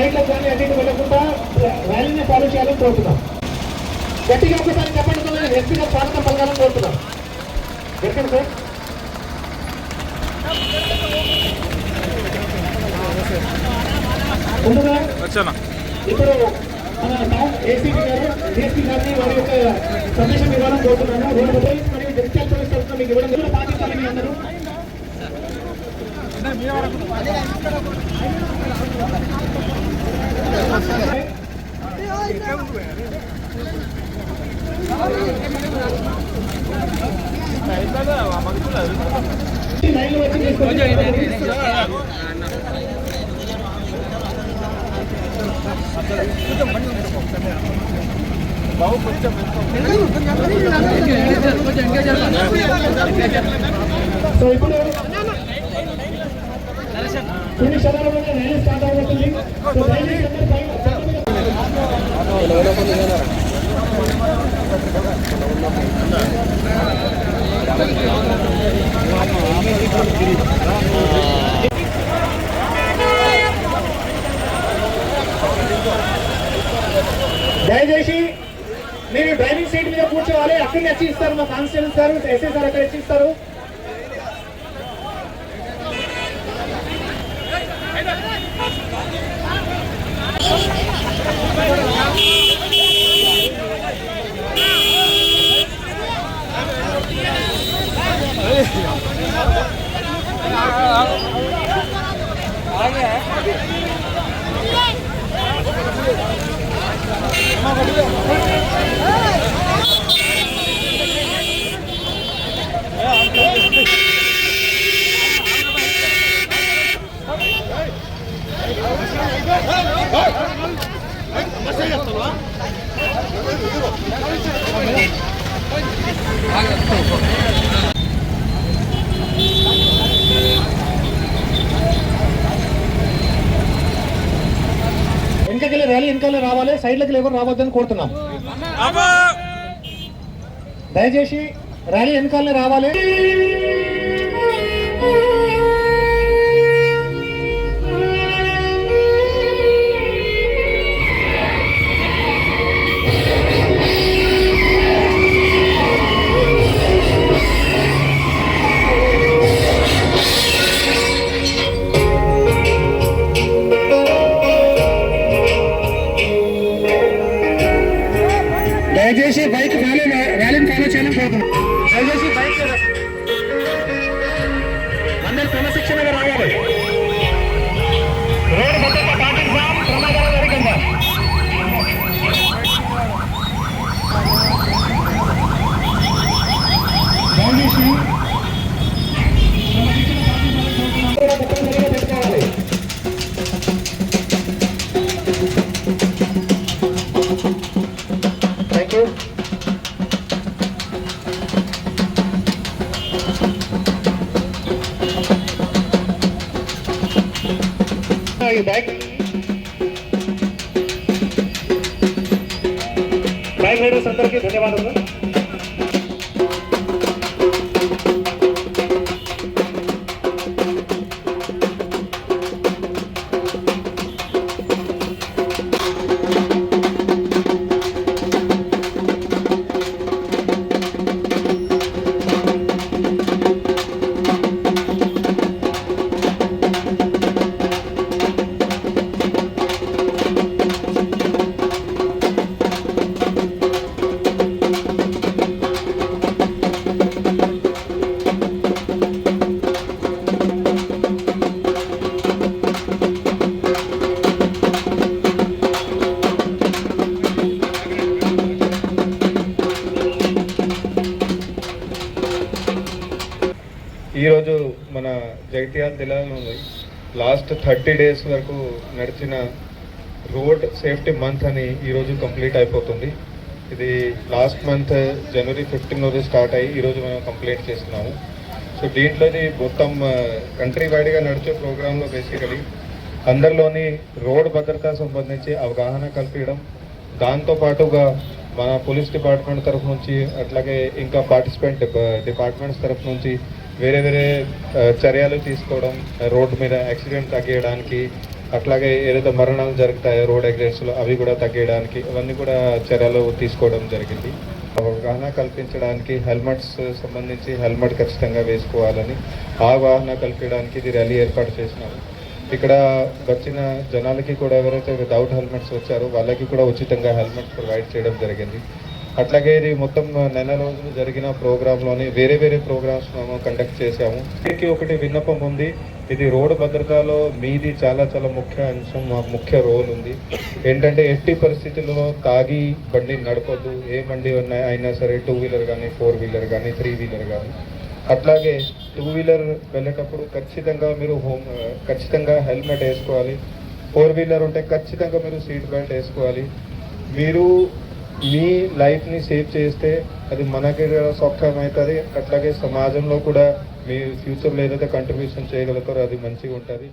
సైడ్లకు కానీ అన్నింటి వెళ్ళకుండా ర్యాలీని ఫాలో చేయాలని కోరుతున్నాం. గట్టిగా ఒకసారి చెప్పండి, ఎస్పీ గారు స్వాగతం పలకాలని కోరుతున్నాం. ఎక్కడ సార్ ముందుగా ఇప్పుడు మన టౌన్ ఏసీపీ గారు డిఎస్పీ గారిని వారి యొక్క సందేశం ఇవ్వాలని కోరుతున్నాను. రోడ్డు పోలీస్ మరియు డిజిటల్ పోలీస్ తరఫున మీకు ఇవ్వడం పాటించాలని అందరూ. లైన్లో వచ్చి సో ఇప్పుడు కొన్ని క్షణాలలో ర్యాలీ స్టార్ట్ అవుతుంది. సో దయచేసి మీరు డ్రైవింగ్ సీట్ మీద కూర్చోవాలి. అక్కడిని వచ్చి ఇస్తారు, మా కానిస్టేబుల్ సార్ ఎస్ఐ సార్ అక్కడ వచ్చి ఇస్తారు. వెనకకెళ్ళి ర్యాలీ వెనకాల రావాలి, సైడ్లకి ఎవరు రావద్దని కోరుతున్నాం. దయచేసి ర్యాలీ వెనకాలనే రావాలి. దయచేసి బైక్ ర్యాలీని ఫాలో చేయాలని కోరుతున్నాం. దయచేసి బైక్ అందరూ క్రమశిక్షణగా రావాలి. రోడ్డు భద్రత పాటిస్తాం, ప్రమాదాలు జరగకుండా. దయచేసి పెట్టుకోవాలి. బైక్ రైడర్స్ అందరికీ ధన్యవాదాలు. ఈరోజు మన జగిత్యాల జిల్లాలో లాస్ట్ 30 days వరకు నడిచిన రోడ్ సేఫ్టీ మంత్ అని ఈరోజు కంప్లీట్ అయిపోతుంది. ఇది లాస్ట్ మంత్ January 15 రోజు స్టార్ట్ అయ్యి ఈరోజు మనం కంప్లీట్ చేస్తున్నాము. సో దీంట్లోది మొత్తం కంట్రీ వైడ్గా నడిచే ప్రోగ్రాంలో బేసికలీ అందరిలోని రోడ్ భద్రత సంబంధించి అవగాహన కల్పించడం, దాంతోపాటుగా మన పోలీస్ డిపార్ట్మెంట్ తరఫు నుంచి అట్లాగే ఇంకా పార్టిసిపెంట్ డిపార్ట్మెంట్స్ తరఫు నుంచి వేరే వేరే చర్యలు తీసుకోవడం, రోడ్డు మీద యాక్సిడెంట్ తగ్గించడానికి అట్లాగే ఏదైతే మరణాలు జరుగుతాయో రోడ్ యాక్సిడెంట్స్లో అవి కూడా తగ్గడానికి అవన్నీ కూడా చర్యలు తీసుకోవడం జరిగింది. అవగాహన కల్పించడానికి హెల్మెట్స్ సంబంధించి హెల్మెట్ ఖచ్చితంగా వేసుకోవాలని అవగాహన కల్పించడానికి ఇది ర్యాలీ ఏర్పాటు చేసినాము. ఇక్కడ వచ్చిన జనాలకి కూడా ఎవరైతే వితౌట్ హెల్మెట్స్ వచ్చారో వాళ్ళకి కూడా ఉచితంగా హెల్మెట్స్ ప్రొవైడ్ చేయడం జరిగింది. అట్లాగే ఇది మొత్తం నెల రోజులు జరిగిన ప్రోగ్రాంలోని వేరే వేరే ప్రోగ్రామ్స్ మేము కండక్ట్ చేశాము. దీనికి ఒకటి విన్నపం ఉంది, ఇది రోడ్డు భద్రతలో మీది చాలా చాలా ముఖ్య అంశం, మాకు ముఖ్య రోల్ ఉంది. ఏంటంటే ఎట్టి పరిస్థితుల్లో తాగి బండి నడపొద్దు. ఏ బండి అయినా సరే, 2 వీలర్ కానీ 4 వీలర్ కానీ 3 వీలర్ కానీ. అట్లాగే 2 వీలర్ వెళ్ళేటప్పుడు ఖచ్చితంగా మీరు ఖచ్చితంగా హెల్మెట్ వేసుకోవాలి. 4 వీలర్ ఉంటే ఖచ్చితంగా మీరు సీట్ బెల్ట్ వేసుకోవాలి. మీరు మీ లైఫ్ని సేవ్ చేస్తే అది మనకి సౌఖ్యం అవుతుంది. అట్లాగే సమాజంలో కూడా మీ ఫ్యూచర్లో ఏదైతే కంట్రిబ్యూషన్ చేయగలుగుతారో అది మంచిగా ఉంటుంది.